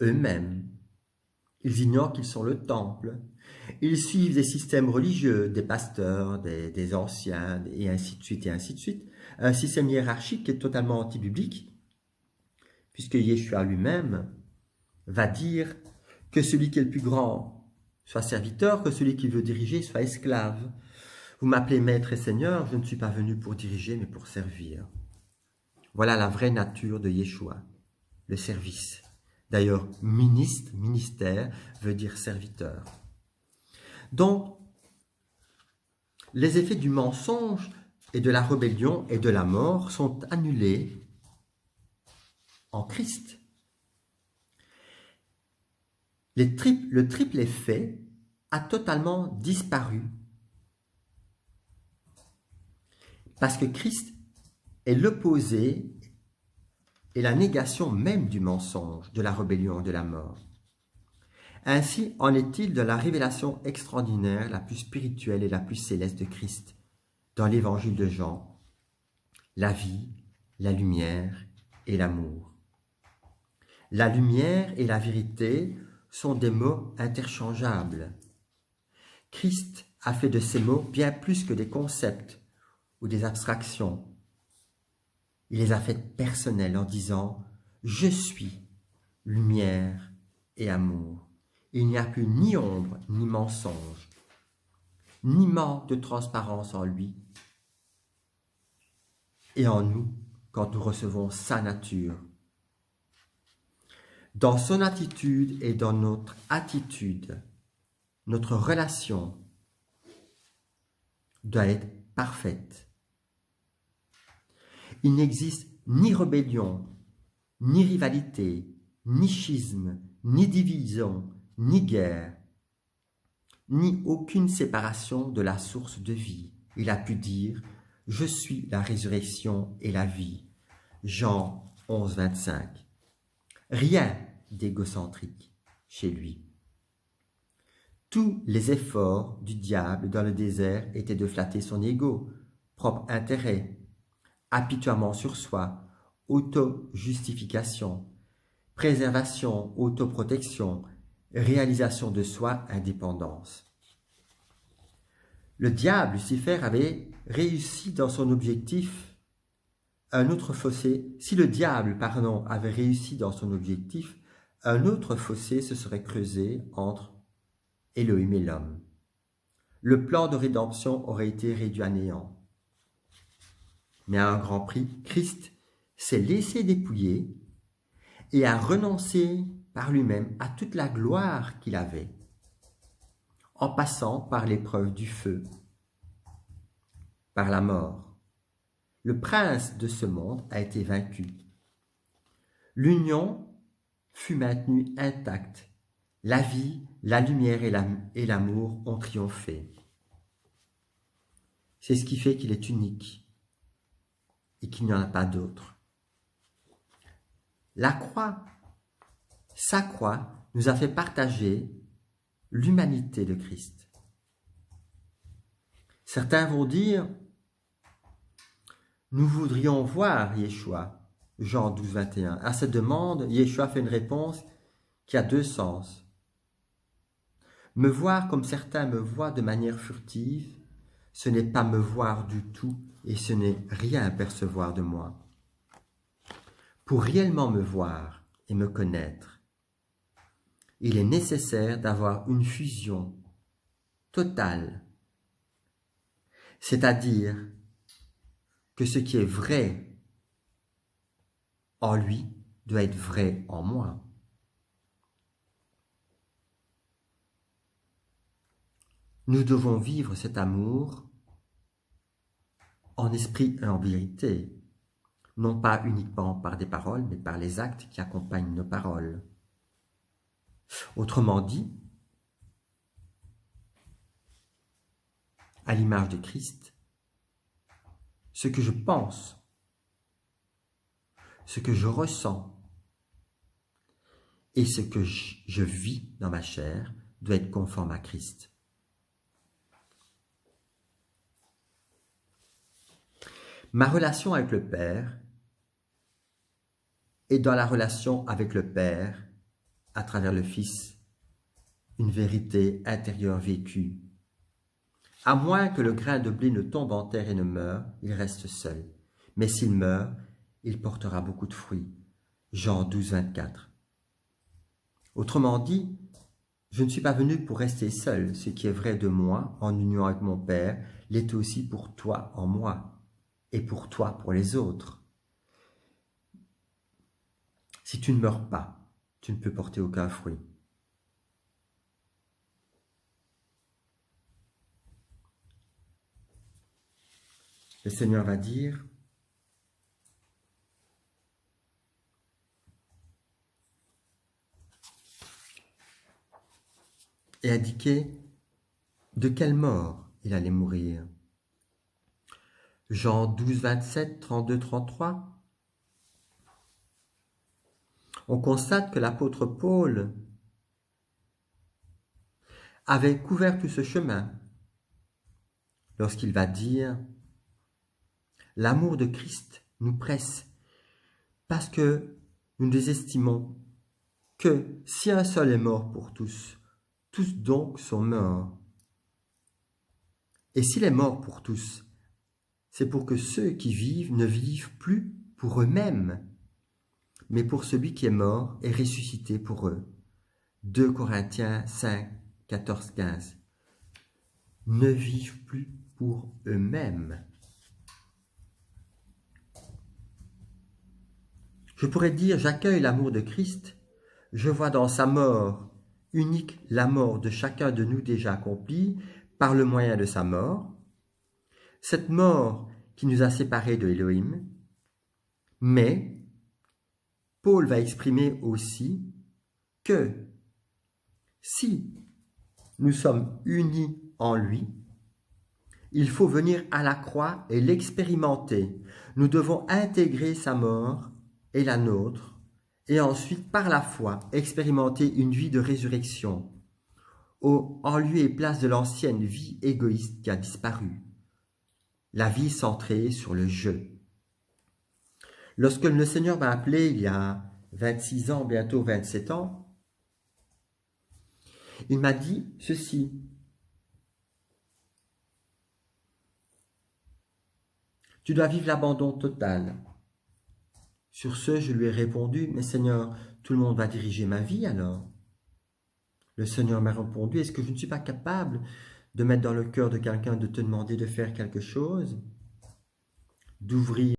eux-mêmes. Ils ignorent qu'ils sont le temple. Ils suivent des systèmes religieux, des pasteurs, des anciens, et ainsi de suite, et ainsi de suite. Un système hiérarchique qui est totalement anti-biblique, puisque Yeshua lui-même va dire que celui qui est le plus grand soit serviteur, que celui qui veut diriger soit esclave. Vous m'appelez maître et seigneur, je ne suis pas venu pour diriger, mais pour servir. Voilà la vraie nature de Yeshua, le service. D'ailleurs, ministère veut dire serviteur. Donc, les effets du mensonge et de la rébellion et de la mort sont annulés en Christ. Le triple effet a totalement disparu parce que Christ est l'opposé et la négation même du mensonge, de la rébellion et de la mort. Ainsi en est-il de la révélation extraordinaire, la plus spirituelle et la plus céleste de Christ dans l'évangile de Jean, la vie, la lumière et l'amour. La lumière et la vérité sont des mots interchangeables. Christ a fait de ces mots bien plus que des concepts ou des abstractions. Il les a fait personnels en disant « Je suis lumière et amour ». Il n'y a plus ni ombre ni mensonge, ni manque de transparence en lui et en nous quand nous recevons sa nature. Dans son attitude et dans notre attitude, notre relation doit être parfaite. Il n'existe ni rébellion, ni rivalité, ni schisme, ni division, ni guerre, ni aucune séparation de la source de vie. Il a pu dire « Je suis la résurrection et la vie ». Jean 11, 25. Rien d'égocentrique chez lui. Tous les efforts du diable dans le désert étaient de flatter son ego, propre intérêt, apitoiement sur soi, auto-justification, préservation, autoprotection, réalisation de soi, indépendance. Le diable, Lucifer, avait réussi dans son objectif un autre fossé. Si le diable, avait réussi dans son objectif, un autre fossé se serait creusé entre Elohim et l'homme. Le plan de rédemption aurait été réduit à néant. Mais à un grand prix, Christ s'est laissé dépouiller et a renoncé par lui-même à toute la gloire qu'il avait, en passant par l'épreuve du feu, par la mort. Le prince de ce monde a été vaincu. L'union fut maintenue intacte. La vie, la lumière et l'amour ont triomphé. C'est ce qui fait qu'il est unique et qu'il n'y en a pas d'autre. La croix, sa croix, nous a fait partager l'humanité de Christ. Certains vont dire, nous voudrions voir Yeshua, Jean 12, 21. À cette demande, Yeshua fait une réponse qui a deux sens. Me voir comme certains me voient de manière furtive, ce n'est pas me voir du tout et ce n'est rien percevoir de moi. Pour réellement me voir et me connaître, il est nécessaire d'avoir une fusion totale, c'est-à-dire que ce qui est vrai en lui doit être vrai en moi. Nous devons vivre cet amour en esprit et en vérité, non pas uniquement par des paroles, mais par les actes qui accompagnent nos paroles. Autrement dit, à l'image de Christ, ce que je pense, ce que je ressens et ce que je vis dans ma chair doit être conforme à Christ. Ma relation avec le Père et dans la relation avec le Père, à travers le Fils, une vérité intérieure vécue. À moins que le grain de blé ne tombe en terre et ne meure, il reste seul. Mais s'il meurt, il portera beaucoup de fruits. Jean 12, 24. Autrement dit, je ne suis pas venu pour rester seul. Ce qui est vrai de moi, en union avec mon Père, l'est aussi pour toi en moi, et pour toi pour les autres. Si tu ne meurs pas, tu ne peux porter aucun fruit. Le Seigneur va dire, et indiquer de quelle mort il allait mourir. Jean 12, 27, 32, 33. On constate que l'apôtre Paul avait couvert tout ce chemin lorsqu'il va dire « L'amour de Christ nous presse parce que nous désestimons que si un seul est mort pour tous, tous donc sont morts. Et s'il est mort pour tous, c'est pour que ceux qui vivent ne vivent plus pour eux-mêmes, mais pour celui qui est mort et ressuscité pour eux. » 2 Corinthiens 5, 14, 15. Ne vivent plus pour eux-mêmes. Je pourrais dire, j'accueille l'amour de Christ, je vois dans sa mort unique la mort de chacun de nous déjà accomplie par le moyen de sa mort, cette mort qui nous a séparés de Elohim, mais Paul va exprimer aussi que si nous sommes unis en lui, il faut venir à la croix et l'expérimenter. Nous devons intégrer sa mort et la nôtre, et ensuite, par la foi, expérimenter une vie de résurrection, en lieu et place de l'ancienne vie égoïste qui a disparu, la vie centrée sur le je. Lorsque le Seigneur m'a appelé il y a 26 ans, bientôt 27 ans, il m'a dit ceci. Tu dois vivre l'abandon total. Sur ce, je lui ai répondu, mais Seigneur, tout le monde va diriger ma vie alors. Le Seigneur m'a répondu, est-ce que je ne suis pas capable de mettre dans le cœur de quelqu'un de te demander de faire quelque chose, d'ouvrir